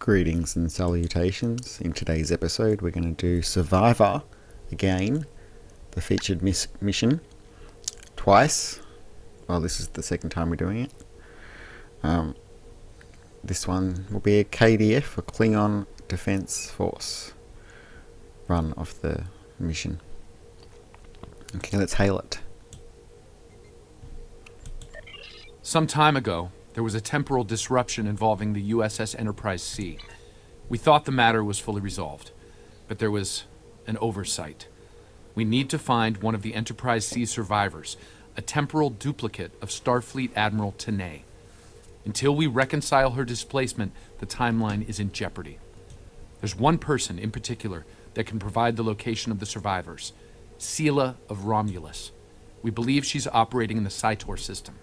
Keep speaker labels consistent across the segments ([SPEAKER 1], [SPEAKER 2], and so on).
[SPEAKER 1] Greetings and salutations. In today's episode we're going to do Survivor again, the featured mission, twice. Well, this is the second time we're doing it. This one will be a KDF, a Klingon Defense Force run of the mission. Okay, let's hail it.
[SPEAKER 2] Some time ago, there was a temporal disruption involving the USS Enterprise C. We thought the matter was fully resolved, but there was an oversight. We need to find one of the Enterprise C survivors, a temporal duplicate of Starfleet Admiral Tanay. Until we reconcile her displacement, the timeline is in jeopardy. There's one person in particular that can provide the location of the survivors, Sela of Romulus. We believe she's operating in the Cytor system.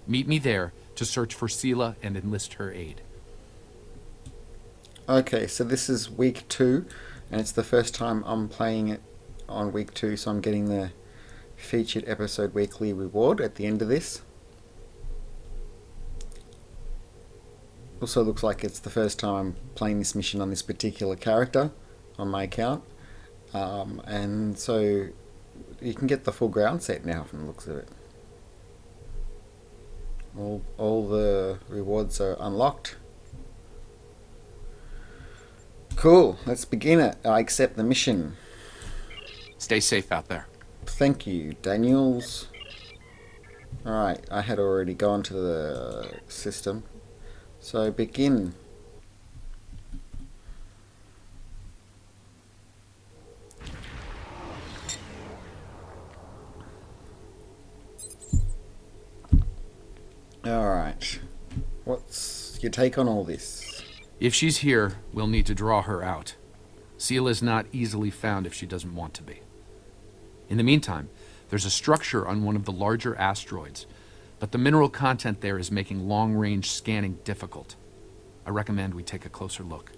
[SPEAKER 2] Meet me there to search for Sela and enlist her aid.
[SPEAKER 1] Okay, so this is week 2, and it's the first time I'm playing it on week 2, so I'm getting the featured episode weekly reward at the end of this. Also looks like it's the first time I'm playing this mission on this particular character on my account, and so you can get the full ground set now from the looks of it. All the rewards are unlocked. Cool, let's begin it. I accept the mission.
[SPEAKER 2] Stay safe out there.
[SPEAKER 1] Thank you, Daniels. Alright, I had already gone to the system. So begin. Alright, what's your take on all this?
[SPEAKER 2] If she's here, we'll need to draw her out. Sela's not easily found if she doesn't want to be. In the meantime, there's a structure on one of the larger asteroids, but the mineral content there is making long-range scanning difficult. I recommend we take a closer look.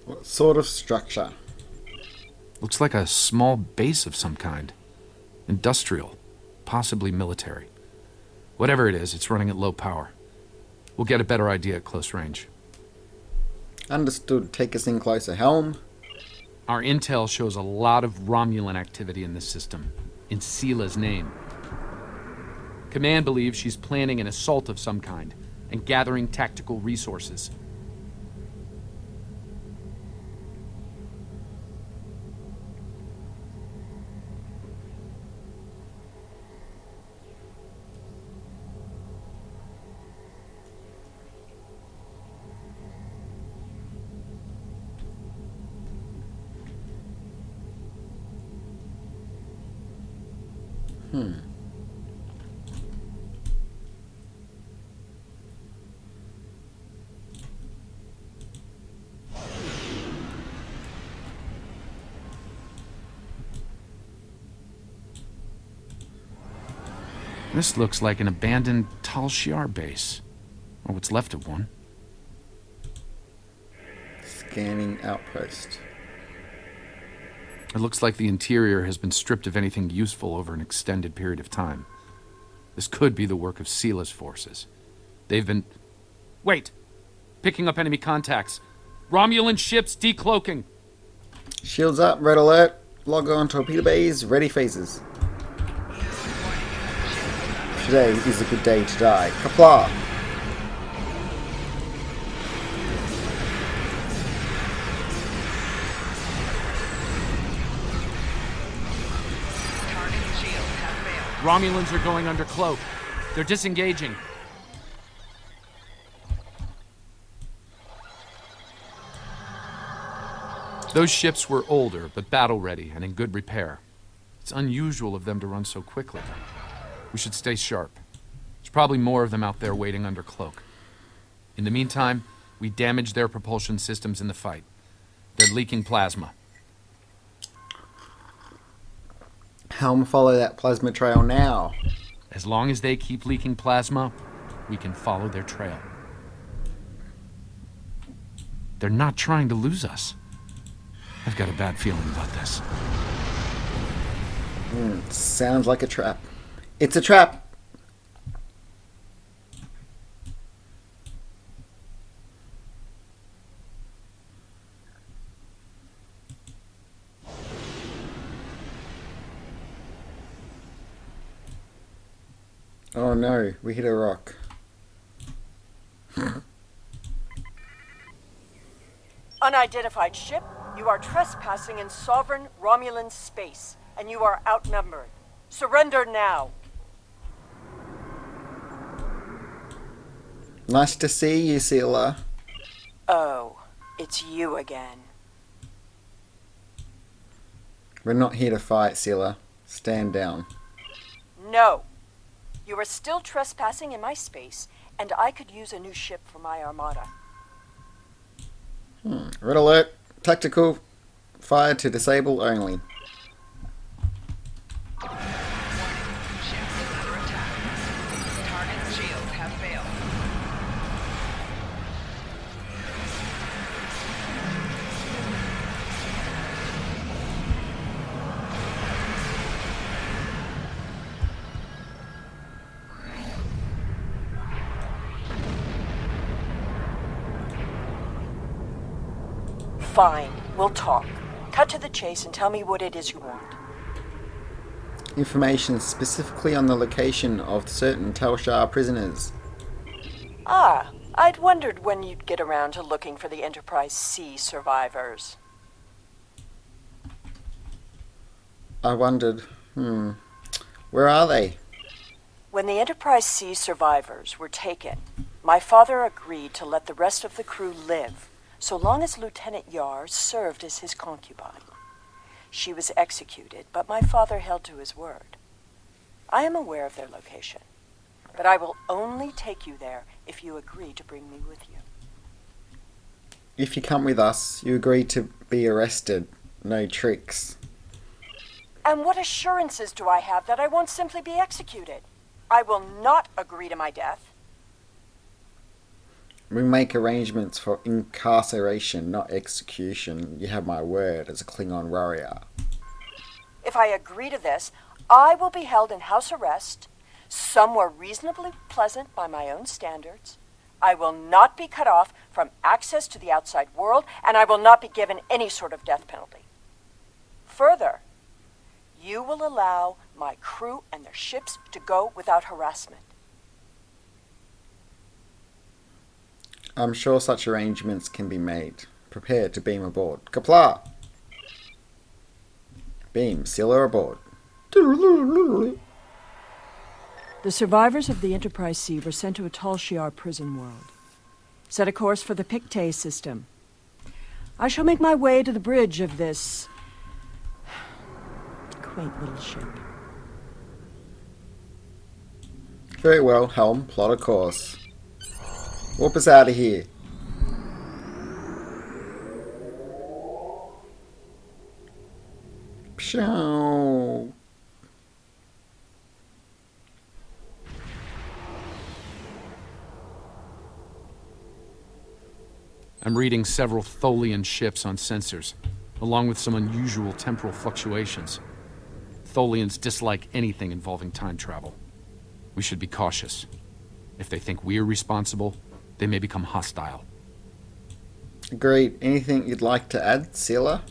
[SPEAKER 1] What sort of structure?
[SPEAKER 2] Looks like a small base of some kind. Industrial, possibly military. Whatever it is, it's running at low power. We'll get a better idea at close range.
[SPEAKER 1] Understood. Take us in closer. Helm?
[SPEAKER 2] Our intel shows a lot of Romulan activity in this system, in Sela's name. Command believes she's planning an assault of some kind and gathering tactical resources. This looks like an abandoned Tal Shiar base, or what's left of one.
[SPEAKER 1] Scanning outpost.
[SPEAKER 2] It looks like the interior has been stripped of anything useful over an extended period of time. This could be the work of Sela's forces. They've been... Wait! Picking up enemy contacts. Romulan ships decloaking.
[SPEAKER 1] Shields up, red alert. Log on, torpedo bays, ready phases. Today is a good day to die. Kapla!
[SPEAKER 2] Romulans are going under cloak. They're disengaging. Those ships were older, but battle-ready and in good repair. It's unusual of them to run so quickly. We should stay sharp. There's probably more of them out there waiting under cloak. In the meantime, we damage their propulsion systems in the fight. They're leaking plasma.
[SPEAKER 1] Helm, follow that plasma trail now.
[SPEAKER 2] As long as they keep leaking plasma, we can follow their trail. They're not trying to lose us. I've got a bad feeling about this.
[SPEAKER 1] Sounds like a trap. It's a trap! Oh no, we hit a rock.
[SPEAKER 3] Unidentified ship, you are trespassing in sovereign Romulan space, and you are outnumbered. Surrender now.
[SPEAKER 1] Nice to see you, Sela.
[SPEAKER 3] Oh, it's you again.
[SPEAKER 1] We're not here to fight, Sela. Stand down.
[SPEAKER 3] No. You are still trespassing in my space, and I could use a new ship for my armada.
[SPEAKER 1] Red alert. Tactical. Fire to disable only.
[SPEAKER 4] Ship is under attack. Target shields have failed.
[SPEAKER 3] Fine, we'll talk. Cut to the chase and tell me what it is you want.
[SPEAKER 1] Information specifically on the location of certain Tasha prisoners.
[SPEAKER 3] Ah, I'd wondered when you'd get around to looking for the Enterprise C survivors.
[SPEAKER 1] I wondered, where are they?
[SPEAKER 3] When the Enterprise C survivors were taken, my father agreed to let the rest of the crew live, so long as Lieutenant Yar served as his concubine. She was executed, but my father held to his word. I am aware of their location, but I will only take you there if you agree to bring me with you.
[SPEAKER 1] If you come with us, you agree to be arrested. No tricks.
[SPEAKER 3] And what assurances do I have that I won't simply be executed? I will not agree to my death.
[SPEAKER 1] We make arrangements for incarceration, not execution. You have my word as a Klingon warrior.
[SPEAKER 3] If I agree to this, I will be held in house arrest, somewhere reasonably pleasant by my own standards. I will not be cut off from access to the outside world, and I will not be given any sort of death penalty. Further, you will allow my crew and their ships to go without harassment.
[SPEAKER 1] I'm sure such arrangements can be made. Prepare to beam aboard. Kapla! Beam, Sela aboard.
[SPEAKER 3] The survivors of the Enterprise C were sent to a Tal Shiar prison world. Set a course for the Pictet system. I shall make my way to the bridge of this quaint little ship.
[SPEAKER 1] Very well, Helm. Plot a course. Warp us out of here. Pshow.
[SPEAKER 2] I'm reading several Tholian ships on sensors, along with some unusual temporal fluctuations. Tholians dislike anything involving time travel. We should be cautious. If they think we're responsible, they may become hostile.
[SPEAKER 1] Agreed. Anything you'd like to add, Sela?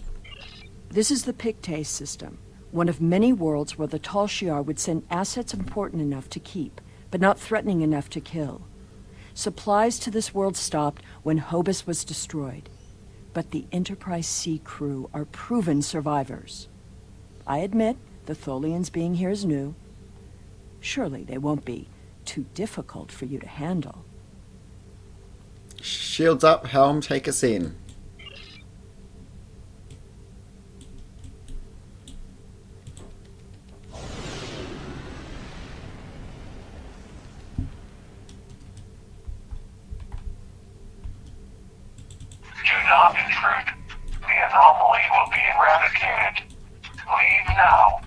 [SPEAKER 3] This is the Pictet system, one of many worlds where the Tal Shiar would send assets important enough to keep, but not threatening enough to kill. Supplies to this world stopped when Hobus was destroyed, but the Enterprise C crew are proven survivors. I admit the Tholians being here is new. Surely they won't be too difficult for you to handle.
[SPEAKER 1] Shields up, Helm. Take us in.
[SPEAKER 5] Do not intrude. The anomaly will be eradicated. Leave now.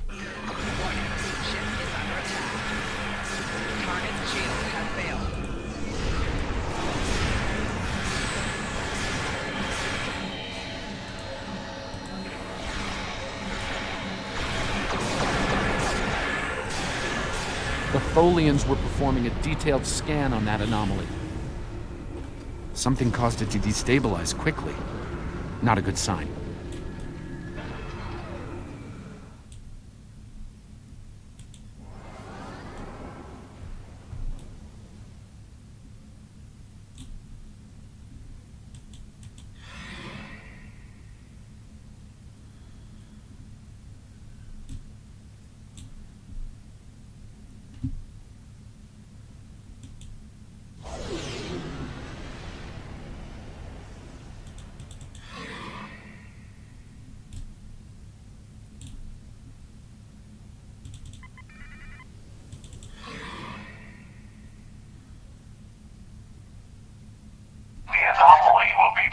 [SPEAKER 4] Ship is under attack. Target shields have failed.
[SPEAKER 2] The Tholians were performing a detailed scan on that anomaly. Something caused it to destabilize quickly. Not a good sign.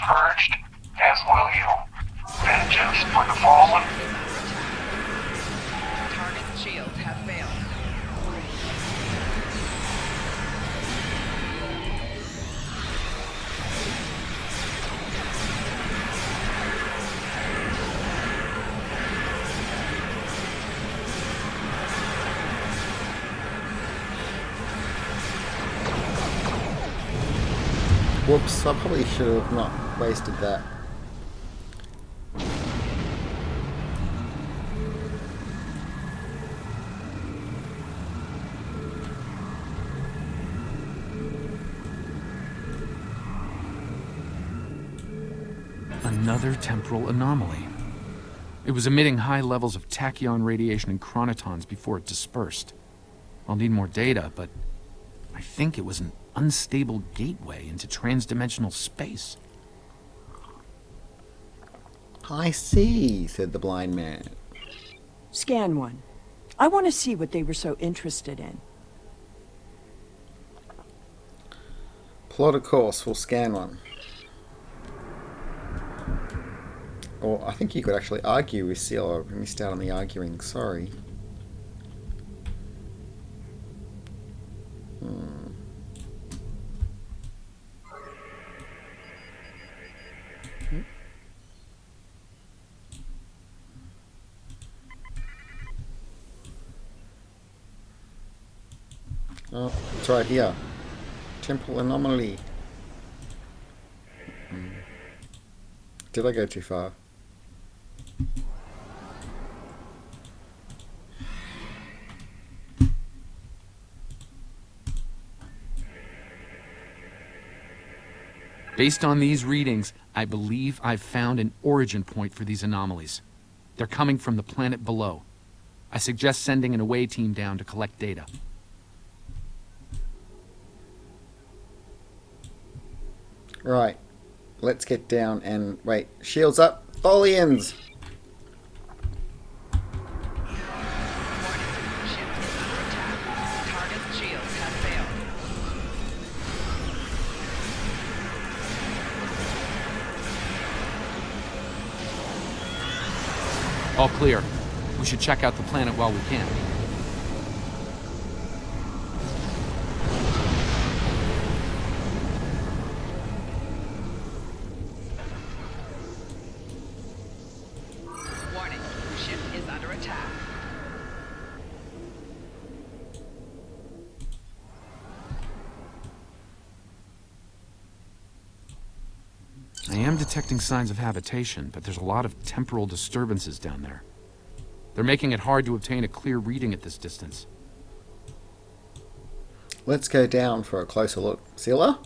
[SPEAKER 5] purged, as will you. Vengeance for the fallen.
[SPEAKER 4] Target's shields have failed.
[SPEAKER 1] Whoops, I probably should have not wasted that.
[SPEAKER 2] Another temporal anomaly. It was emitting high levels of tachyon radiation and chronotons before it dispersed. I'll need more data, but I think it was an unstable gateway into transdimensional space.
[SPEAKER 1] I see, said the blind man.
[SPEAKER 3] Scan one. I want to see what they were so interested in.
[SPEAKER 1] Plot a course, we'll scan one. Or I think you could actually argue with Sela. We missed out on the arguing, sorry. Oh, it's right here. Temporal anomaly. Did I go too far?
[SPEAKER 2] Based on these readings, I believe I've found an origin point for these anomalies. They're coming from the planet below. I suggest sending an away team down to collect data.
[SPEAKER 1] Right. Let's get down and... Wait. Shields up. Tholians!
[SPEAKER 4] Ship is under attack. Target's shields have failed.
[SPEAKER 2] All clear. We should check out the planet while we can.
[SPEAKER 4] Warning, ship is under attack.
[SPEAKER 2] I am detecting signs of habitation, but there's a lot of temporal disturbances down there. They're making it hard to obtain a clear reading at this distance.
[SPEAKER 1] Let's go down for a closer look. Sela?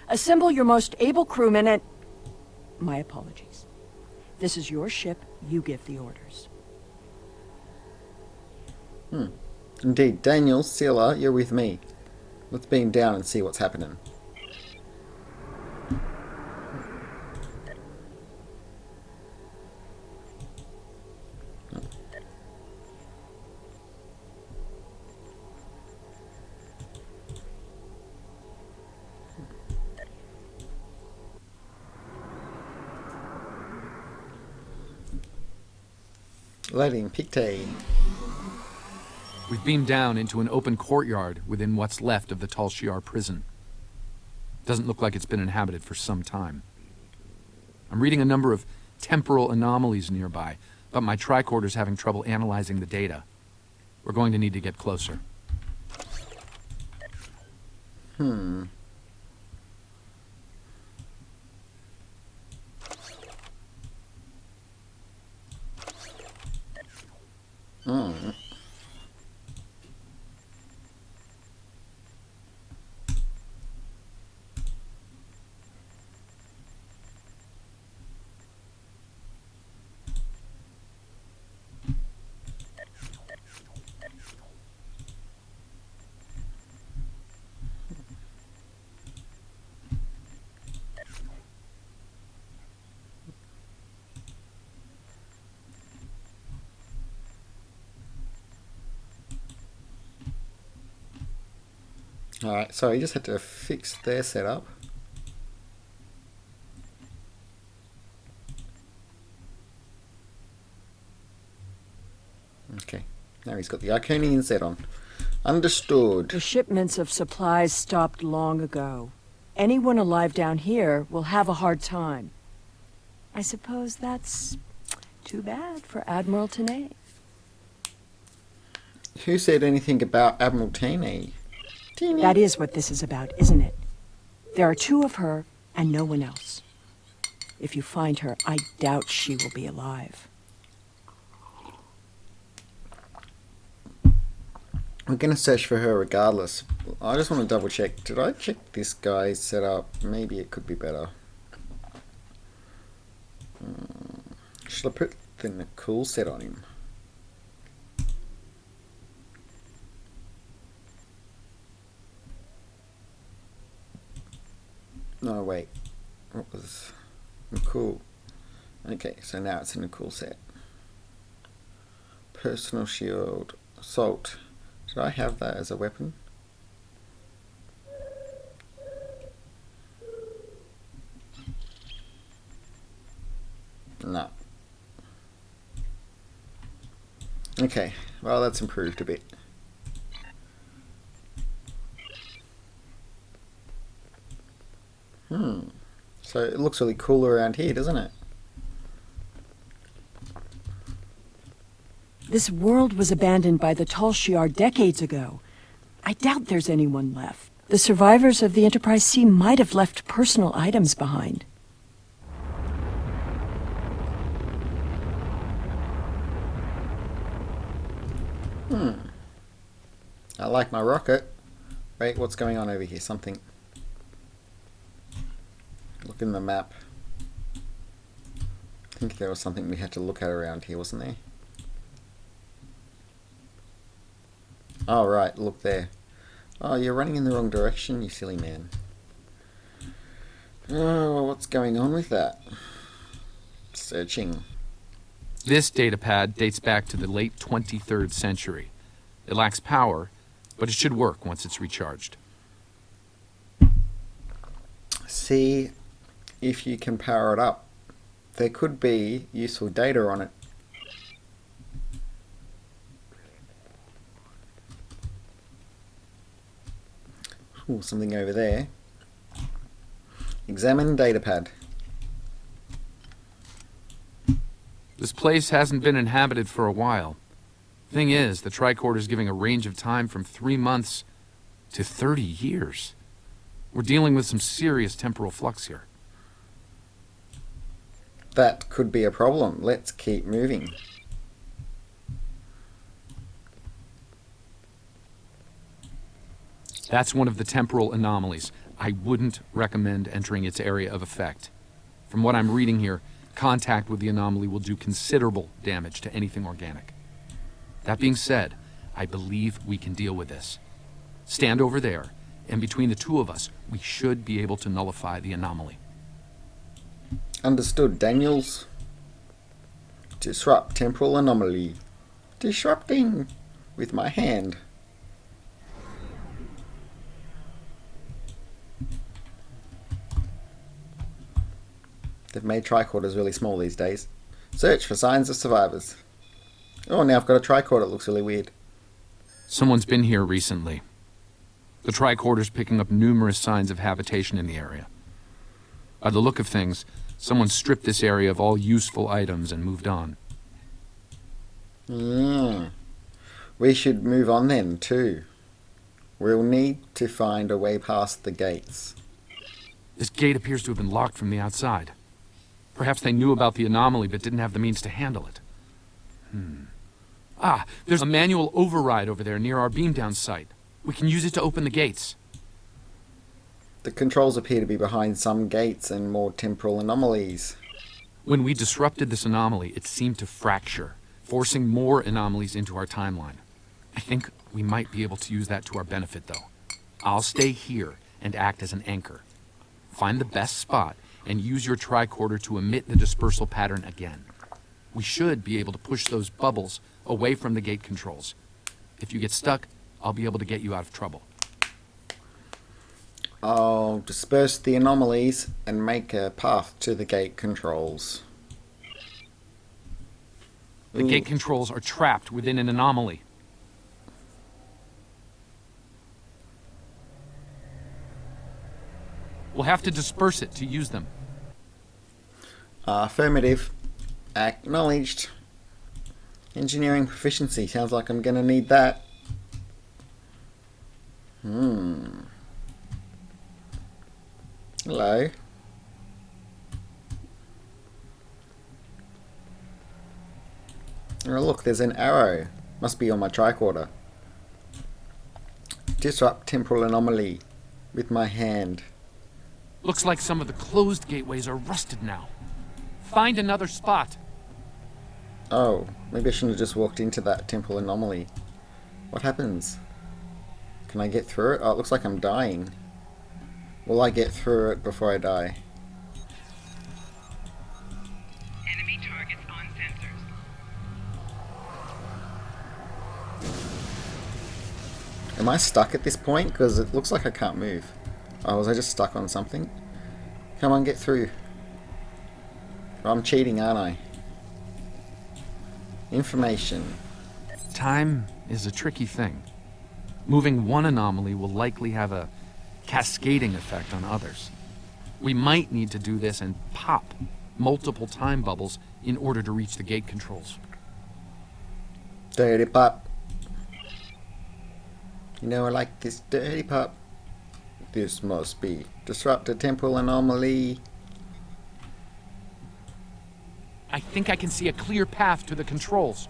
[SPEAKER 3] Assemble your most able crewmen and... My apologies. This is your ship. You give the orders.
[SPEAKER 1] Indeed. Daniel, Sela, you're with me. Let's beam down and see what's happening. Loading Pictet.
[SPEAKER 2] We've beamed down into an open courtyard within what's left of the Tal Shiar prison. Doesn't look like it's been inhabited for some time. I'm reading a number of temporal anomalies nearby, but my tricorder's having trouble analyzing the data. We're going to need to get closer.
[SPEAKER 1] Alright, so you just had to fix their setup. Okay. Now he's got the Iconian set on. Understood.
[SPEAKER 3] The shipments of supplies stopped long ago. Anyone alive down here will have a hard time. I suppose that's too bad for Admiral Tanay.
[SPEAKER 1] Who said anything about Admiral Tanay?
[SPEAKER 3] That is what this is about, isn't it? There are two of her and no one else. If you find her, I doubt she will be alive.
[SPEAKER 1] We're going to search for her regardless. I just want to double check. Did I check this guy's setup? Maybe it could be better. Should I put the cool set on him? No, wait. What was cool? Okay, so now it's in a cool set. Personal shield. Assault. Did I have that as a weapon? No. Okay, well that's improved a bit. So it looks really cool around here, doesn't it?
[SPEAKER 3] This world was abandoned by the Tal Shiar decades ago. I doubt there's anyone left. The survivors of the Enterprise C might have left personal items behind.
[SPEAKER 1] I like my rocket. Wait, what's going on over here? Something. Look in the map. I think there was something we had to look at around here, wasn't there? Oh, right, look there. Oh, you're running in the wrong direction, you silly man. Oh, what's going on with that? Searching.
[SPEAKER 2] This datapad dates back to the late 23rd century. It lacks power, but it should work once it's recharged.
[SPEAKER 1] See if you can power it up. There could be useful data on it. Ooh, something over there. Examine datapad.
[SPEAKER 2] This place hasn't been inhabited for a while. Thing is, the tricorder's giving a range of time from 3 months to 30 years. We're dealing with some serious temporal flux here.
[SPEAKER 1] That could be a problem. Let's keep moving.
[SPEAKER 2] That's one of the temporal anomalies. I wouldn't recommend entering its area of effect. From what I'm reading here, contact with the anomaly will do considerable damage to anything organic. That being said, I believe we can deal with this. Stand over there, and between the two of us, we should be able to nullify the anomaly.
[SPEAKER 1] Understood, Daniels. Disrupt temporal anomaly. Disrupting with my hand. They've made tricorders really small these days. Search for signs of survivors. Oh, now I've got a tricorder. It looks really weird.
[SPEAKER 2] Someone's been here recently. The tricorder's picking up numerous signs of habitation in the area. By the look of things, someone stripped this area of all useful items and moved on.
[SPEAKER 1] Yeah. We should move on then, too. We'll need to find a way past the gates.
[SPEAKER 2] This gate appears to have been locked from the outside. Perhaps they knew about the anomaly but didn't have the means to handle it. Ah, there's a manual override over there near our beam-down site. We can use it to open the gates.
[SPEAKER 1] The controls appear to be behind some gates and more temporal anomalies.
[SPEAKER 2] When we disrupted this anomaly, it seemed to fracture, forcing more anomalies into our timeline. I think we might be able to use that to our benefit, though. I'll stay here and act as an anchor. Find the best spot and use your tricorder to emit the dispersal pattern again. We should be able to push those bubbles away from the gate controls. If you get stuck, I'll be able to get you out of trouble.
[SPEAKER 1] I'll disperse the anomalies and make a path to the gate controls.
[SPEAKER 2] The gate controls are trapped within an anomaly. We'll have to disperse it to use them.
[SPEAKER 1] Affirmative. Acknowledged. Engineering proficiency. Sounds like I'm going to need that. Hello. Oh look, there's an arrow. Must be on my tricorder. Disrupt temporal anomaly with my hand.
[SPEAKER 2] Looks like some of the closed gateways are rusted now. Find another spot.
[SPEAKER 1] Oh, maybe I shouldn't have just walked into that temporal anomaly. What happens? Can I get through it? Oh, it looks like I'm dying. Will I get through it before I die?
[SPEAKER 4] Enemy targets on sensors.
[SPEAKER 1] Am I stuck at this point? Because it looks like I can't move. Oh, was I just stuck on something? Come on, get through. I'm cheating, aren't I? Information.
[SPEAKER 2] Time is a tricky thing. Moving one anomaly will likely have a cascading effect on others. We might need to do this and pop multiple time bubbles in order to reach the gate controls.
[SPEAKER 1] Dirty pop. You know I like this dirty pop. This must be disrupt a temporal anomaly.
[SPEAKER 2] I think I can see a clear path to the controls.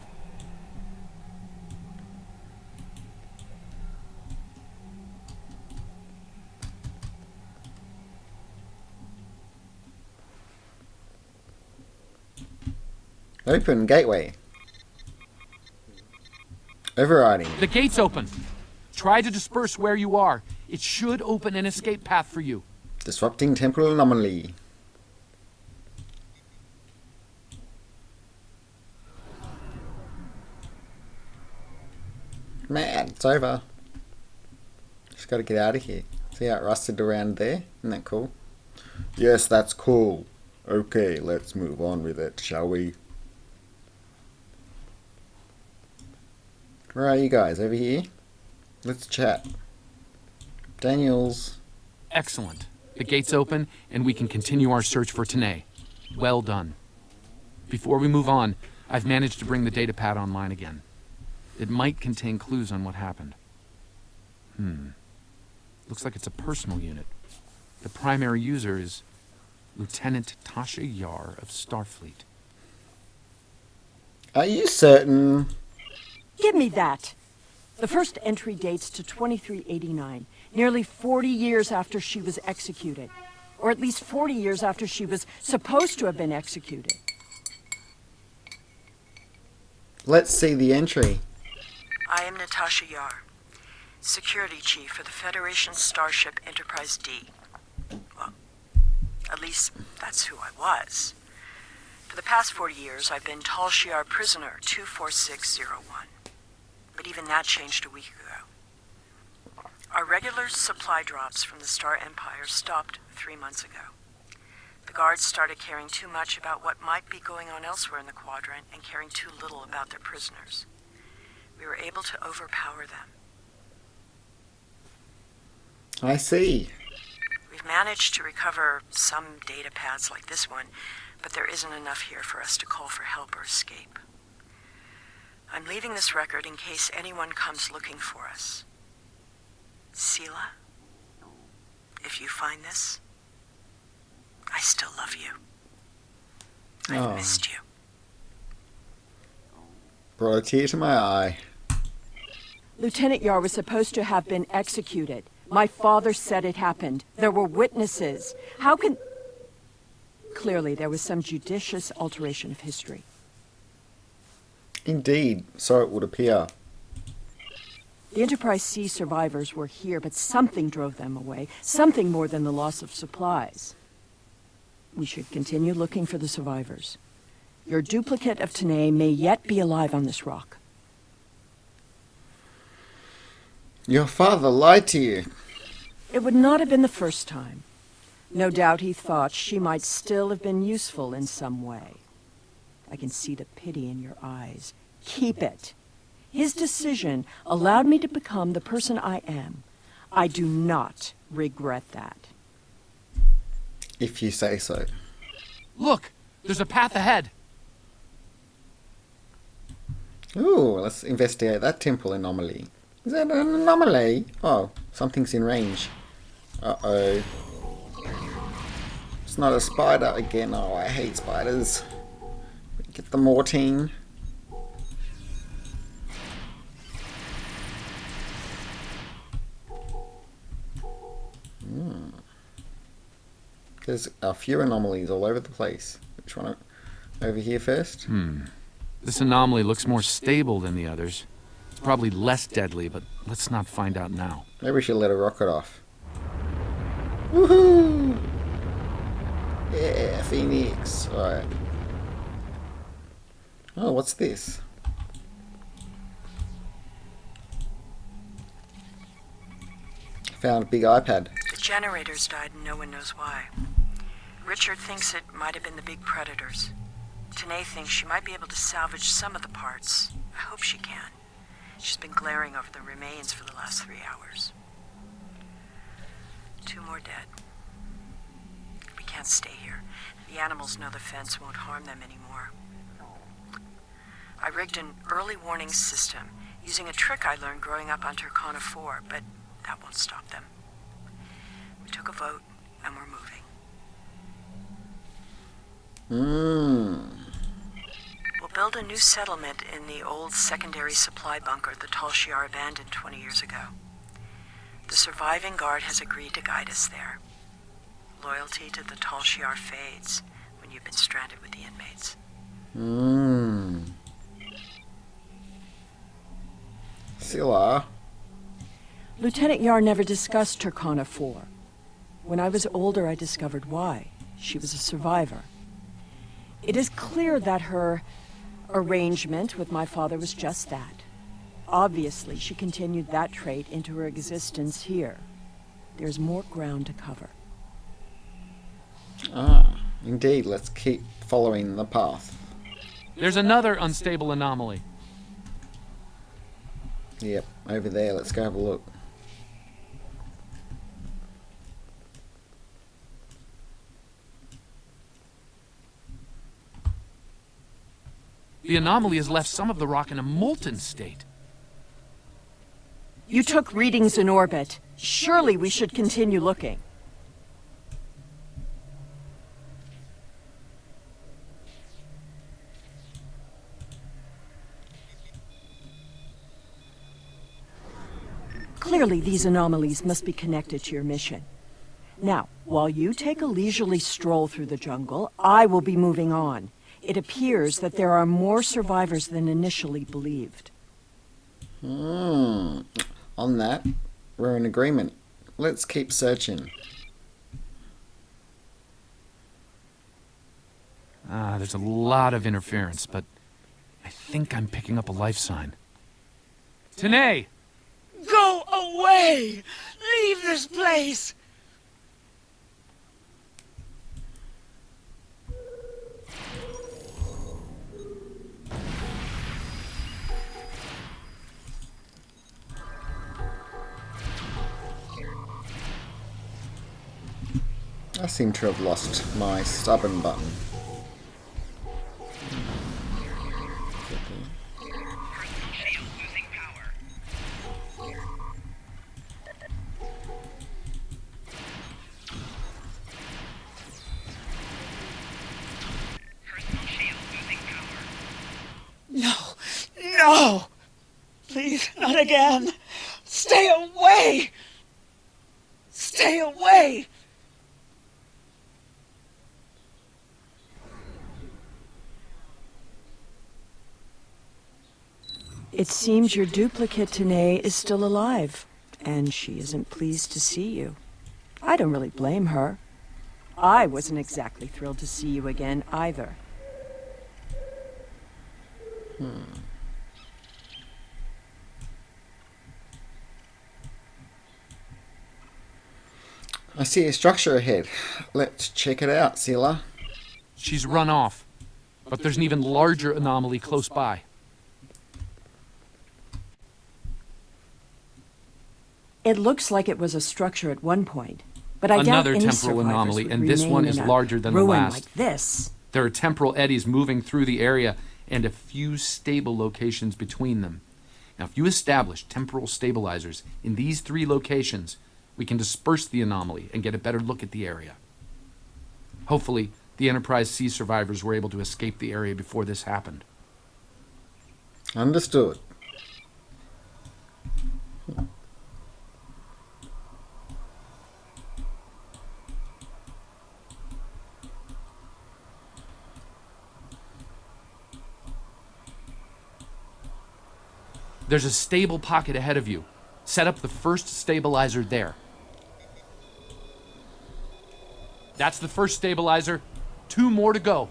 [SPEAKER 1] Open gateway. Overriding.
[SPEAKER 2] The gate's open. Try to disperse where you are. It should open an escape path for you.
[SPEAKER 1] Disrupting temporal anomaly. Man, it's over. Just gotta get out of here. See how it rusted around there? Isn't that cool? Yes, that's cool. Okay, let's move on with it, shall we? Where are you guys? Over here? Let's chat. Daniels.
[SPEAKER 2] Excellent. The gate's open, and we can continue our search for Tanae. Well done. Before we move on, I've managed to bring the datapad online again. It might contain clues on what happened. Looks like it's a personal unit. The primary user is Lieutenant Tasha Yar of Starfleet.
[SPEAKER 1] Are you certain?
[SPEAKER 3] Give me that. The first entry dates to 2389, nearly 40 years after she was executed. Or at least 40 years after she was supposed to have been executed.
[SPEAKER 1] Let's see the entry.
[SPEAKER 3] I am Natasha Yar, Security Chief for the Federation Starship Enterprise D. Well, at least that's who I was. For the past 40 years, I've been Talshiar Prisoner 24601. But even that changed a week ago. Our regular supply drops from the Star Empire stopped 3 months ago. The guards started caring too much about what might be going on elsewhere in the quadrant and caring too little about their prisoners. We were able to overpower them.
[SPEAKER 1] I see.
[SPEAKER 3] We've managed to recover some data pads like this one, but there isn't enough here for us to call for help or escape. I'm leaving this record in case anyone comes looking for us. Sela, if you find this, I still love you. I've missed you.
[SPEAKER 1] Brought a tear to my eye.
[SPEAKER 3] Lieutenant Yar was supposed to have been executed. My father said it happened. There were witnesses. How can... Clearly, there was some judicious alteration of history.
[SPEAKER 1] Indeed, so it would appear.
[SPEAKER 3] The Enterprise C survivors were here, but something drove them away. Something more than the loss of supplies. We should continue looking for the survivors. Your duplicate of Tanae may yet be alive on this rock.
[SPEAKER 1] Your father lied to you.
[SPEAKER 3] It would not have been the first time. No doubt he thought she might still have been useful in some way. I can see the pity in your eyes. Keep it. His decision allowed me to become the person I am. I do not regret that.
[SPEAKER 1] If you say so.
[SPEAKER 2] Look, there's a path ahead.
[SPEAKER 1] Ooh, let's investigate that temple anomaly. Is that an anomaly? Oh, something's in range. Uh-oh. It's not a spider again. Oh, I hate spiders. Get the mortine. There's a few anomalies all over the place. Which one? Over here first?
[SPEAKER 2] This anomaly looks more stable than the others. It's probably less deadly, but let's not find out now.
[SPEAKER 1] Maybe we should let a rocket off. Woohoo! Yeah, Phoenix. Alright. Oh, what's this? Found a big iPad.
[SPEAKER 3] The generators died and no one knows why. Richard thinks it might have been the big predators. Tanae thinks she might be able to salvage some of the parts. I hope she can. She's been glaring over the remains for the last 3 hours. 2 more dead. We can't stay here. The animals know the fence won't harm them anymore. I rigged an early warning system using a trick I learned growing up on Turkana 4, but that won't stop them. We took a vote and we're moving. We'll build a new settlement in the old secondary supply bunker the Tal Shiar abandoned 20 years ago. The surviving guard has agreed to guide us there. Loyalty to the Tal Shiar fades when you've been stranded with the inmates.
[SPEAKER 1] Sela.
[SPEAKER 3] Lieutenant Yar never discussed Turkana 4. When I was older, I discovered why. She was a survivor. It is clear that her arrangement with my father was just that. Obviously, she continued that trait into her existence here. There's more ground to cover.
[SPEAKER 1] Ah, indeed. Let's keep following the path.
[SPEAKER 2] There's another unstable anomaly.
[SPEAKER 1] Yep, over there. Let's go have a look.
[SPEAKER 2] The anomaly has left some of the rock in a molten state.
[SPEAKER 3] You took readings in orbit. Surely we should continue looking. Clearly, these anomalies must be connected to your mission. Now, while you take a leisurely stroll through the jungle, I will be moving on. It appears that there are more survivors than initially believed.
[SPEAKER 1] On that, we're in agreement. Let's keep searching.
[SPEAKER 2] There's a lot of interference, but I think I'm picking up a life sign. Tanae!
[SPEAKER 6] Go away! Leave this place!
[SPEAKER 1] I seem to have lost my stubborn button.
[SPEAKER 4] Shield losing power. Personal shield losing power.
[SPEAKER 6] No! No! Please, not again! Stay away! Stay away!
[SPEAKER 3] It seems your duplicate, Tanae, is still alive, and she isn't pleased to see you. I don't really blame her. I wasn't exactly thrilled to see you again, either.
[SPEAKER 1] I see a structure ahead. Let's check it out, Sela.
[SPEAKER 2] She's run off. But there's an even larger anomaly close by.
[SPEAKER 3] It looks like it was a structure at one point, but I doubt
[SPEAKER 2] Another
[SPEAKER 3] any
[SPEAKER 2] temporal
[SPEAKER 3] survivors
[SPEAKER 2] anomaly,
[SPEAKER 3] would
[SPEAKER 2] and this
[SPEAKER 3] remain
[SPEAKER 2] one
[SPEAKER 3] in
[SPEAKER 2] is
[SPEAKER 3] a
[SPEAKER 2] larger than the
[SPEAKER 3] ruin
[SPEAKER 2] last.
[SPEAKER 3] like this.
[SPEAKER 2] There are temporal eddies moving through the area and a few stable locations between them. Now, if you establish temporal stabilizers in these 3 locations, we can disperse the anomaly and get a better look at the area. Hopefully, the Enterprise C survivors were able to escape the area before this happened.
[SPEAKER 1] Understood.
[SPEAKER 2] There's a stable pocket ahead of you. Set up the first stabilizer there. That's the first stabilizer. 2 more to go.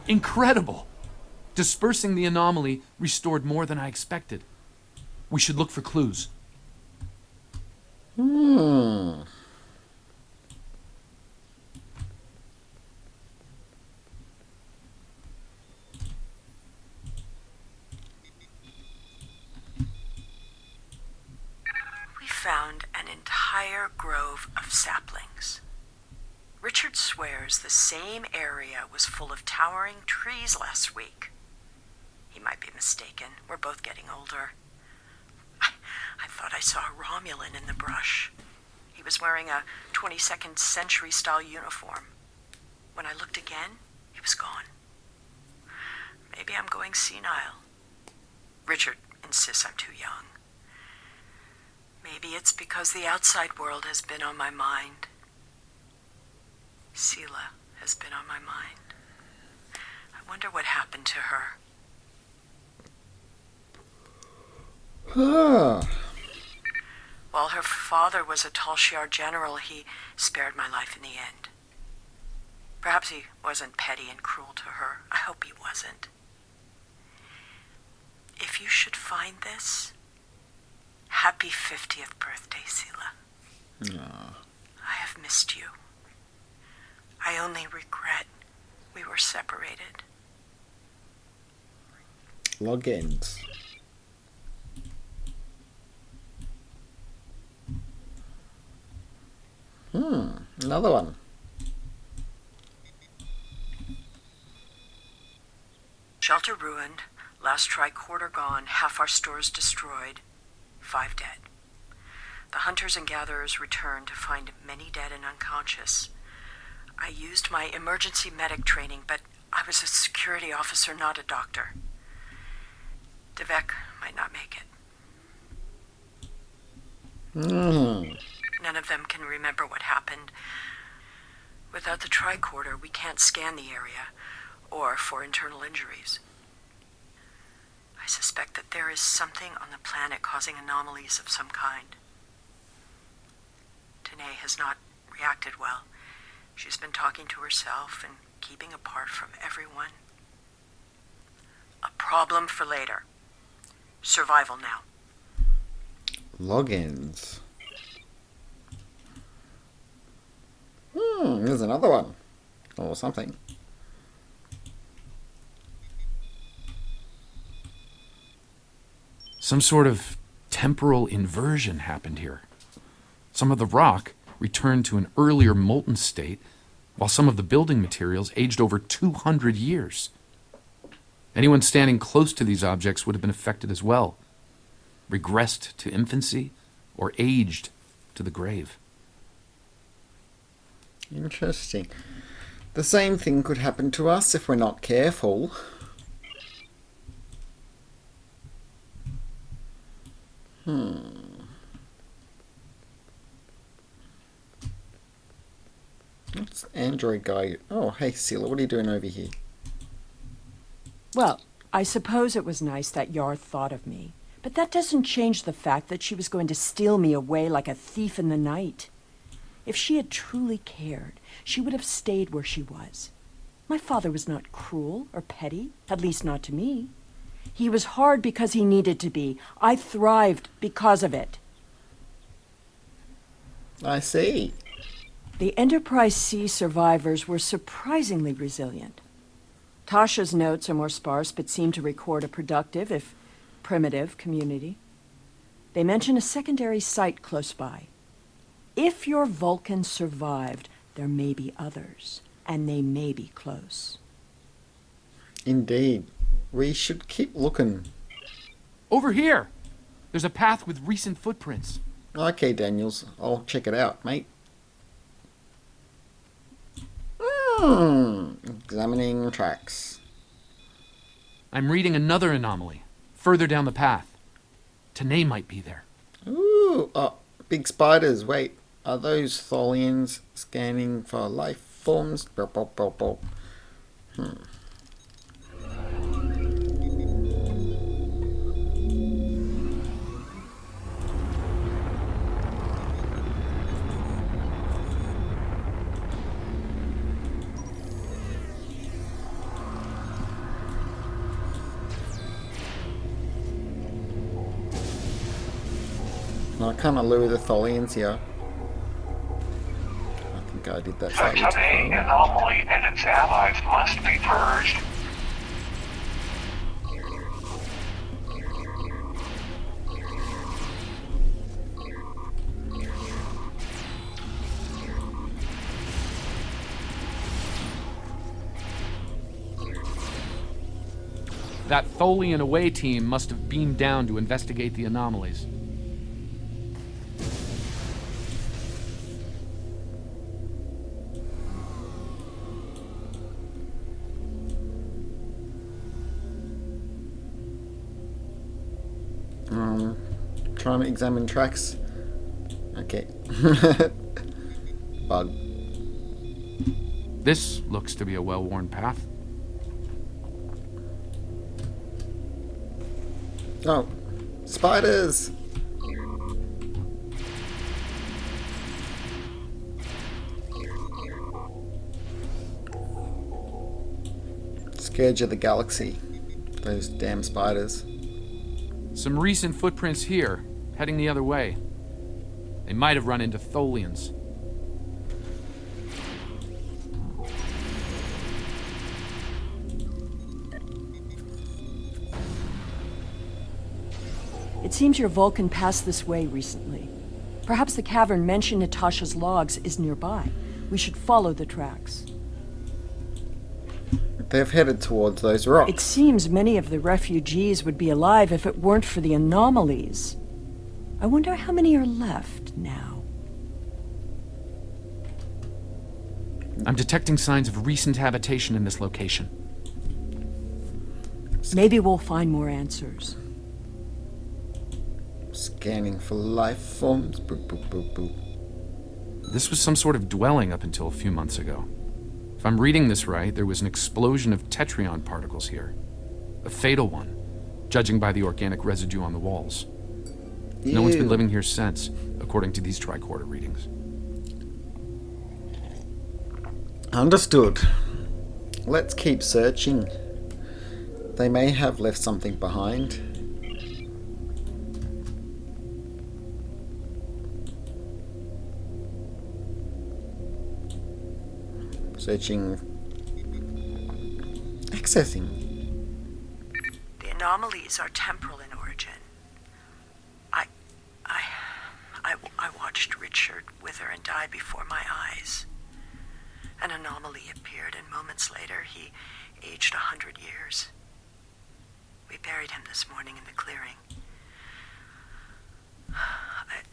[SPEAKER 2] Incredible! Dispersing the anomaly restored more than I expected. We should look for clues.
[SPEAKER 3] We found an entire grove of saplings. Richard swears the same area was full of towering trees last week. He might be mistaken. We're both getting older. I thought I saw a Romulan in the brush. He was wearing a 22nd century style uniform. When I looked again, he was gone. Maybe I'm going senile. Richard insists I'm too young. Maybe it's because the outside world has been on my mind. Sela has been on my mind. I wonder what happened to her. While her father was a Tal-Shiar general, he spared my life in the end. Perhaps he wasn't petty and cruel to her. I hope he wasn't. If you should find this, happy 50th birthday, Sela. I have missed you. I only regret we were separated.
[SPEAKER 1] Logins. Another one.
[SPEAKER 3] Shelter ruined, last tricorder gone, half our stores destroyed, 5 dead. The hunters and gatherers returned to find many dead and unconscious. I used my emergency medic training, but I was a security officer, not a doctor. Devek might not make it. None of them can remember what happened. Without the tricorder, we can't scan the area, or for internal injuries. I suspect that there is something on the planet causing anomalies of some kind. Tanae has not reacted well. She's been talking to herself and keeping apart from everyone. A problem for later. Survival now.
[SPEAKER 1] Logins. There's another one. Or something.
[SPEAKER 2] Some sort of temporal inversion happened here. Some of the rock returned to an earlier molten state, while some of the building materials aged over 200 years. Anyone standing close to these objects would have been affected as well, regressed to infancy, or aged to the grave.
[SPEAKER 1] Interesting. The same thing could happen to us if we're not careful. What's the android guy? Oh, hey, Sela, what are you doing over here?
[SPEAKER 3] Well, I suppose it was nice that Yar thought of me. But that doesn't change the fact that she was going to steal me away like a thief in the night. If she had truly cared, she would have stayed where she was. My father was not cruel or petty, at least not to me. He was hard because he needed to be. I thrived because of it.
[SPEAKER 1] I see.
[SPEAKER 3] The Enterprise C survivors were surprisingly resilient. Tasha's notes are more sparse, but seem to record a productive, if primitive, community. They mention a secondary site close by. If your Vulcan survived, there may be others, and they may be close.
[SPEAKER 1] Indeed. We should keep looking.
[SPEAKER 2] Over here! There's a path with recent footprints.
[SPEAKER 1] Okay, Daniels. I'll check it out, mate. Examining tracks.
[SPEAKER 2] I'm reading another anomaly, further down the path. Tanae might be there.
[SPEAKER 1] Ooh, oh, big spiders. Wait, are those Tholians scanning for life forms? Bop, bop, bop, bop. I kind of lure the Tholians here. I think I did that
[SPEAKER 5] The
[SPEAKER 1] slightly too
[SPEAKER 5] Tanae
[SPEAKER 1] far.
[SPEAKER 5] anomaly and its allies must be purged.
[SPEAKER 2] That Tholian away team must have beamed down to investigate the anomalies.
[SPEAKER 1] Trying to examine tracks. Okay. Bug.
[SPEAKER 2] This looks to be a well-worn path.
[SPEAKER 1] Oh, spiders! Scourge of the galaxy. Those damn spiders.
[SPEAKER 2] Some recent footprints here, heading the other way. They might have run into Tholians.
[SPEAKER 3] It seems your Vulcan passed this way recently. Perhaps the cavern mentioned in Tasha's logs is nearby. We should follow the tracks.
[SPEAKER 1] They've headed towards those rocks.
[SPEAKER 3] It seems many of the refugees would be alive if it weren't for the anomalies. I wonder how many are left now.
[SPEAKER 2] I'm detecting signs of recent habitation in this location.
[SPEAKER 3] Maybe we'll find more answers.
[SPEAKER 1] Scanning for life forms. Boop, boop, boop, boop.
[SPEAKER 2] This was some sort of dwelling up until a few months ago. If I'm reading this right, there was an explosion of tetrion particles here. A fatal one, judging by the organic residue on the walls. No one's been
[SPEAKER 1] Ew.
[SPEAKER 2] living here since, according to these tricorder readings.
[SPEAKER 1] Understood. Let's keep searching. They may have left something behind. Searching. Accessing.
[SPEAKER 3] The anomalies are temporal in origin. I watched Richard wither and die before my eyes. An anomaly appeared, and moments later, he aged 100 years. We buried him this morning in the clearing.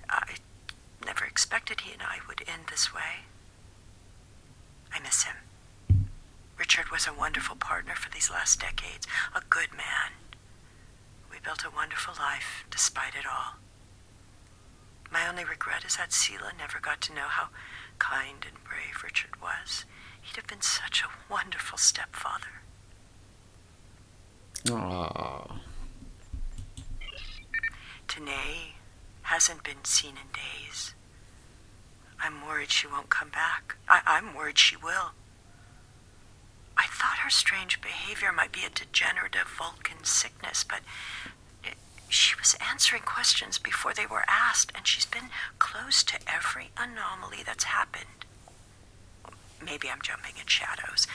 [SPEAKER 3] I never expected he and I would end this way. I miss him. Richard was a wonderful partner for these last decades, a good man. We built a wonderful life despite it all. My only regret is that Sela never got to know how kind and brave Richard was. He'd have been such a wonderful stepfather.
[SPEAKER 1] Aww.
[SPEAKER 3] Tanae hasn't been seen in days. I'm worried she won't come back. I'm worried she will. I thought her strange behavior might be a degenerative Vulcan sickness, but she was answering questions before they were asked, and she's been close to every anomaly that's happened. Maybe I'm jumping at shadows.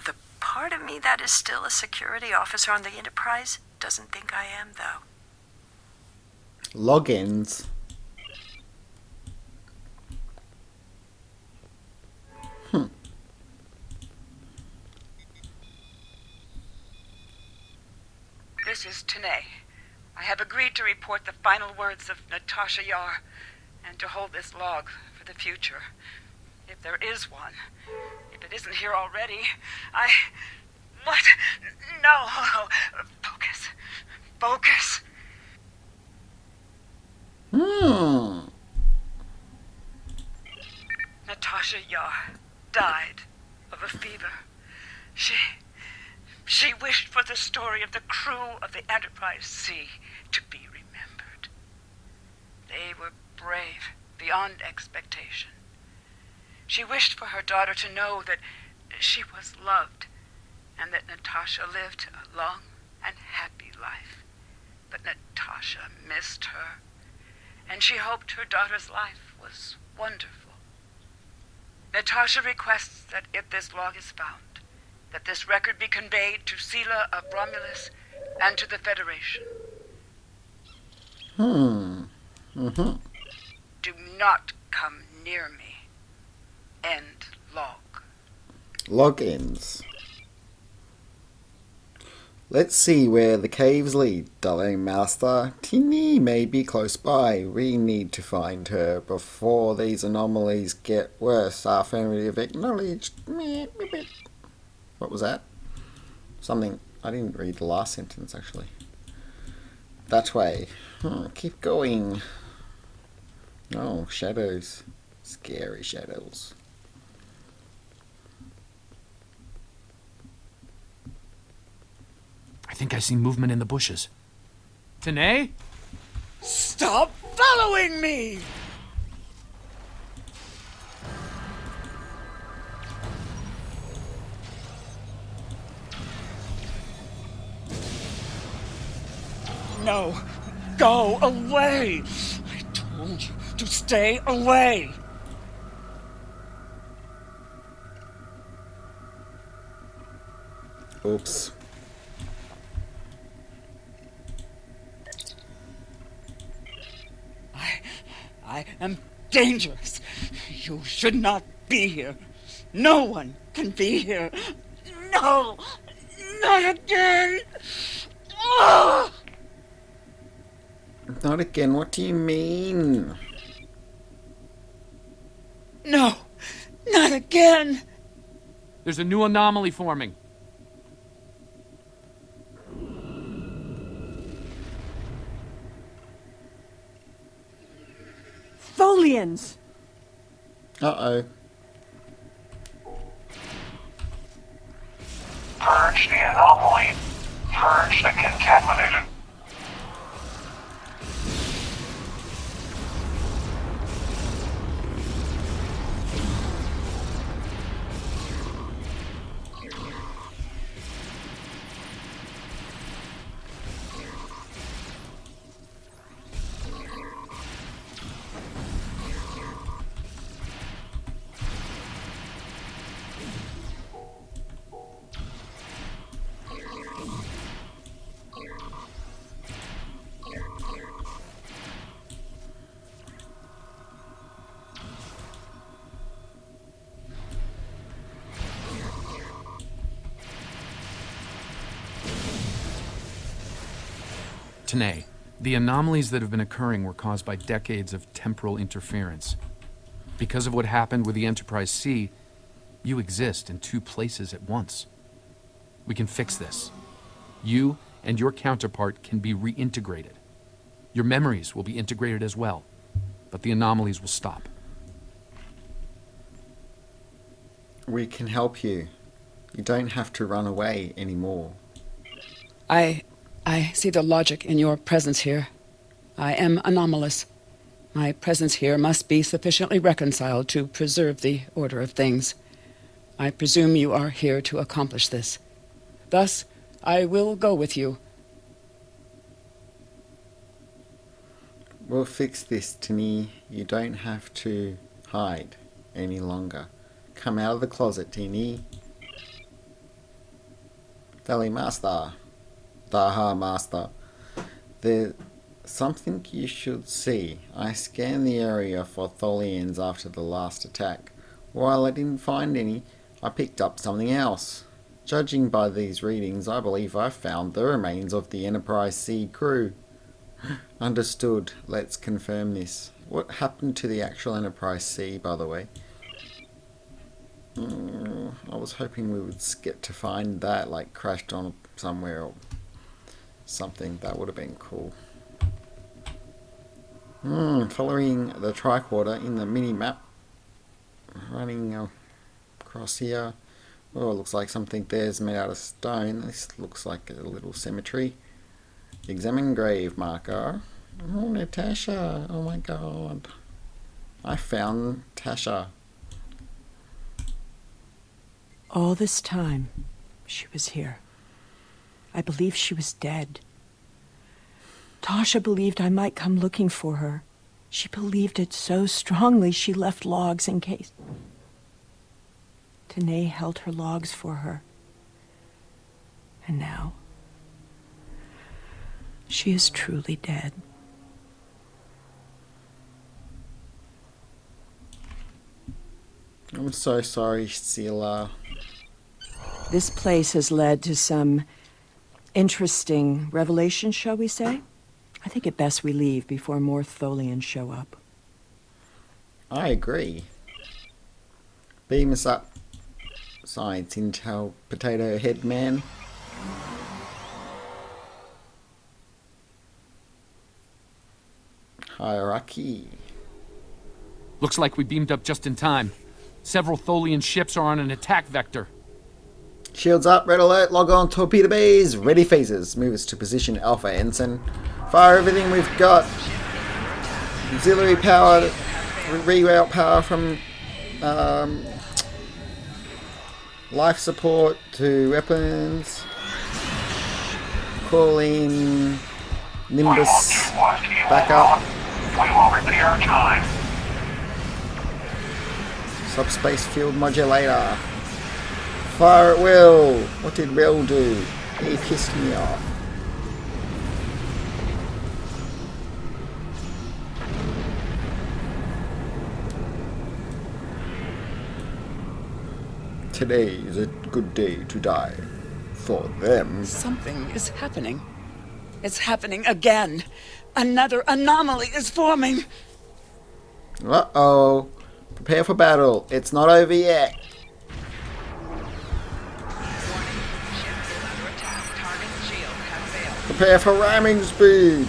[SPEAKER 3] The part of me that is still a security officer on the Enterprise doesn't think I am, though.
[SPEAKER 1] Logins.
[SPEAKER 6] This is Tanae. I have agreed to report the final words of Tasha Yar and to hold this log for the future. If there is one. If it isn't here already, What? No. Focus. Focus. Tasha Yar died of a fever. She wished for the story of the crew of the Enterprise C to be remembered. They were brave beyond expectation. She wished for her daughter to know that she was loved and that Natasha lived a long and happy life. But Natasha missed her, and she hoped her daughter's life was wonderful. Natasha requests that if this log is found, that this record be conveyed to Sela of Romulus and to the Federation. Do not come near me. End log.
[SPEAKER 1] Logins. Let's see where the caves lead, darling master. Tinny may be close by. We need to find her before these anomalies get worse. Affirmative acknowledged. What was that? Something. I didn't read the last sentence, actually. That way. Keep going. Oh, shadows. Scary shadows.
[SPEAKER 2] I think I see movement in the bushes. Tanae?
[SPEAKER 6] Stop following me! No, go away! I told you to stay away!
[SPEAKER 1] Oops.
[SPEAKER 6] I am dangerous. You should not be here. No one can be here. No! Not again! Oh!
[SPEAKER 1] Not again, what do you mean?
[SPEAKER 6] No! Not again!
[SPEAKER 2] There's a new anomaly forming.
[SPEAKER 3] Tholians!
[SPEAKER 1] Uh-oh.
[SPEAKER 5] Purge the anomaly. Purge the contaminated.
[SPEAKER 2] Tanae, the anomalies that have been occurring were caused by decades of temporal interference. Because of what happened with the Enterprise C, you exist in two places at once. We can fix this. You and your counterpart can be reintegrated. Your memories will be integrated as well. but the anomalies will stop.
[SPEAKER 1] We can help you. You don't have to run away anymore.
[SPEAKER 7] I see the logic in your presence here. I am anomalous. My presence here must be sufficiently reconciled to preserve the order of things. I presume you are here to accomplish this. Thus, I will go with you.
[SPEAKER 1] We'll fix this, Tinny. You don't have to hide any longer. Come out of the closet, Tinny. Valley Master. Daha Master. There's something you should see. I scanned the area for Tholians after the last attack. While I didn't find any, I picked up something else. Judging by these readings, I believe I found the remains of the Enterprise C crew. Understood. Let's confirm this. What happened to the actual Enterprise C, by the way? I was hoping we would get to find that, like crashed on somewhere or something. That would have been cool. Following the tricorder in the mini-map. Running across here. Oh, it looks like something there's made out of stone. This looks like a little cemetery. Examine grave marker. Oh, Natasha. Oh my god. I found Tasha.
[SPEAKER 3] All this time, she was here. I believed she was dead. Tasha believed I might come looking for her. She believed it so strongly she left logs in case. Tanae held her logs for her. And now, she is truly dead.
[SPEAKER 1] I'm so sorry, Sela.
[SPEAKER 3] This place has led to some interesting revelations, shall we say? I think it best we leave before more Tholians show up.
[SPEAKER 1] I agree. Beam us up. Science Intel Potato Head Man. Hierarchy.
[SPEAKER 2] Looks like we beamed up just in time. Several Tholian ships are on an attack vector.
[SPEAKER 1] Shields up, red alert, log on, torpedo bays, ready phases. Move us to position Alpha Ensign. Fire everything we've got. Auxiliary power, reroute power from life support to weapons. Call in Nimbus back up.
[SPEAKER 5] We will repair time.
[SPEAKER 1] Subspace field modulator. Fire at will. What did Will do? He pissed me off. Today is a good day to die. For them.
[SPEAKER 7] Something is happening. It's happening again. Another anomaly is forming.
[SPEAKER 1] Uh-oh. Prepare for battle. It's not over yet. Prepare for ramming speed.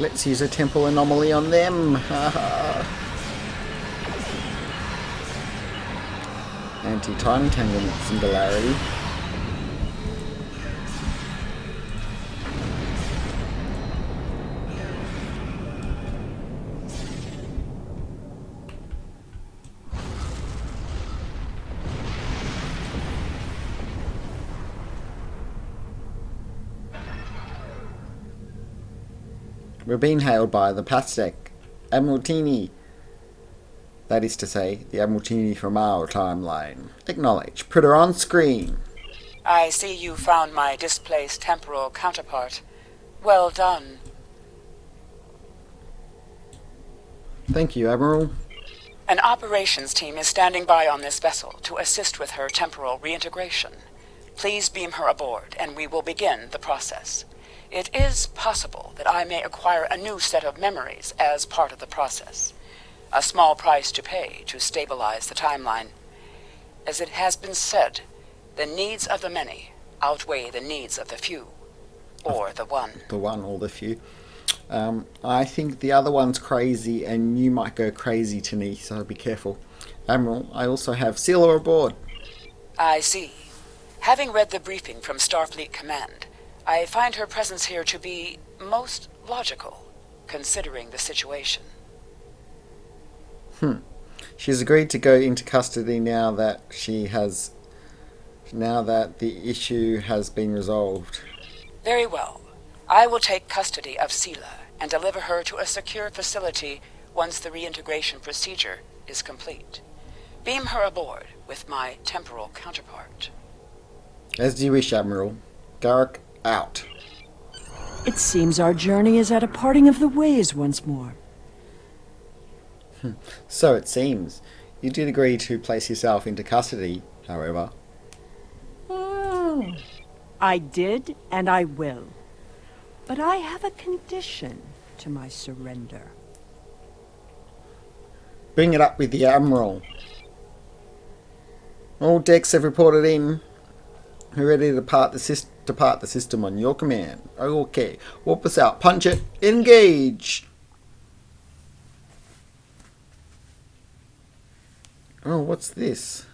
[SPEAKER 1] Let's use a temple anomaly on them. Anti-time entanglement singularity. We're being hailed by the Pastek, Admiraltini. That is to say, the Admiraltini from our timeline. Acknowledge. Put her on screen.
[SPEAKER 7] I see you found my displaced temporal counterpart. Well done.
[SPEAKER 1] Thank you, Admiral.
[SPEAKER 7] An operations team is standing by on this vessel to assist with her temporal reintegration. Please beam her aboard, and we will begin the process. It is possible that I may acquire a new set of memories as part of the process. A small price to pay to stabilize the timeline. As it has been said, the needs of the many outweigh the needs of the few. Or the one.
[SPEAKER 1] The one or the few. I think the other one's crazy, and you might go crazy, Tani, so be careful. Admiral, I also have Sela aboard.
[SPEAKER 7] I see. Having read the briefing from Starfleet Command, I find her presence here to be most logical, considering the situation.
[SPEAKER 1] She's agreed to go into custody now that the issue has been resolved.
[SPEAKER 7] Very well. I will take custody of Sela and deliver her to a secure facility once the reintegration procedure is complete. Beam her aboard with my temporal counterpart.
[SPEAKER 1] As do you wish, Admiral. Kurak, out.
[SPEAKER 3] It seems our journey is at a parting of the ways once more.
[SPEAKER 1] So it seems. You did agree to place yourself into custody, however.
[SPEAKER 3] I did, and I will. But I have a condition to my surrender.
[SPEAKER 1] Bring it up with the Admiral. All decks have reported in. We're ready to depart the system on your command. Okay, warp us out. Punch it. Engage. Oh, what's this?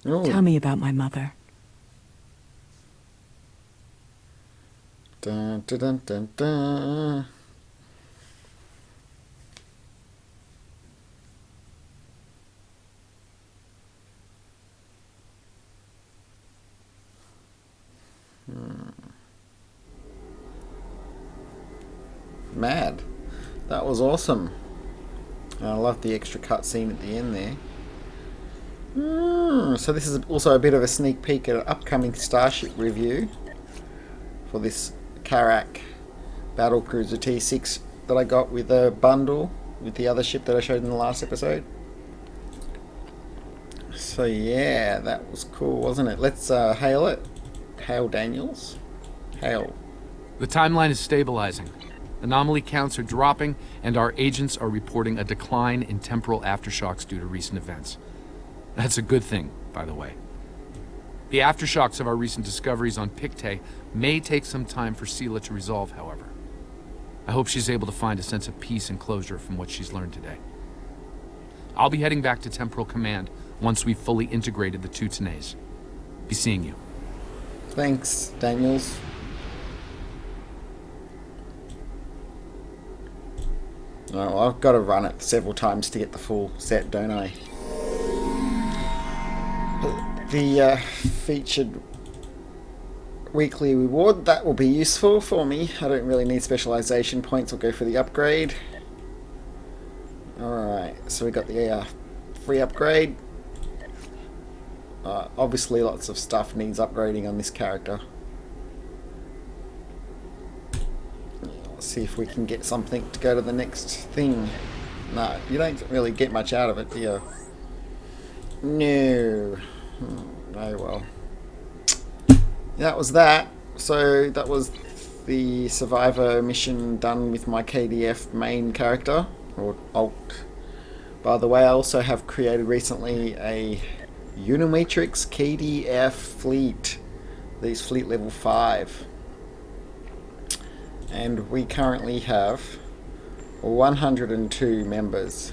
[SPEAKER 1] Oh.
[SPEAKER 3] Tell me about my mother.
[SPEAKER 1] Dun, dun, dun, dun, dun. Mad. That was awesome. I love the extra cutscene at the end there. So this is also a bit of a sneak peek at an upcoming Starship review for this Kurak Battlecruiser T6 that I got with a bundle with the other ship that I showed in the last episode. So yeah, that was cool, wasn't it? Let's hail it. Hail Daniels. Hail.
[SPEAKER 2] The timeline is stabilizing. Anomaly counts are dropping, and our agents are reporting a decline in temporal aftershocks due to recent events. That's a good thing, by the way. The aftershocks of our recent discoveries on Pictet may take some time for Sela to resolve, however. I hope she's able to find a sense of peace and closure from what she's learned today. I'll be heading back to Temporal Command once we've fully integrated the two Tanays. Be seeing you.
[SPEAKER 1] Thanks, Daniels. Oh, I've got to run it several times to get the full set, don't I? The featured weekly reward, that will be useful for me. I don't really need specialization points. I'll go for the upgrade. Alright, so we got the free upgrade. Obviously lots of stuff needs upgrading on this character. Let's see if we can get something to go to the next thing. No, you don't really get much out of it, do you? No. Oh well. That was that. So that was the Survivor mission done with my KDF main character, or alt. By the way, I also have created recently a Unimatrix KDF fleet. These fleet level 5. And we currently have 102 members.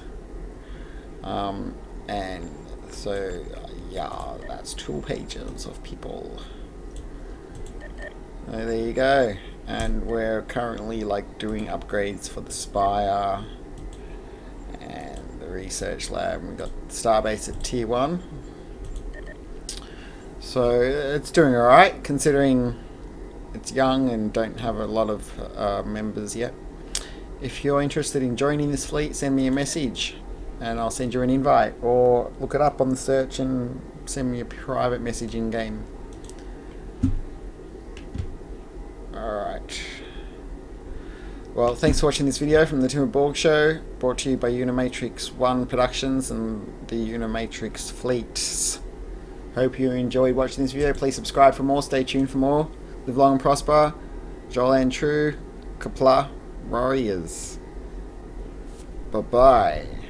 [SPEAKER 1] And so, yeah, that's 2 pages of people. So there you go. And we're currently like doing upgrades for the Spire and the research lab. We've got Starbase at tier 1. So it's doing alright considering it's young and don't have a lot of members yet. If you're interested in joining this fleet, send me a message and I'll send you an invite, or look it up on the search and send me a private message in game. Alright. Well, thanks for watching this video from the Tim and Borg Show, brought to you by Unimatrix 1 Productions and the Unimatrix fleets. Hope you enjoyed watching this video. Please subscribe for more, stay tuned for more. Live long and prosper. Joel and True, Kapla, Warriors. Bye-bye.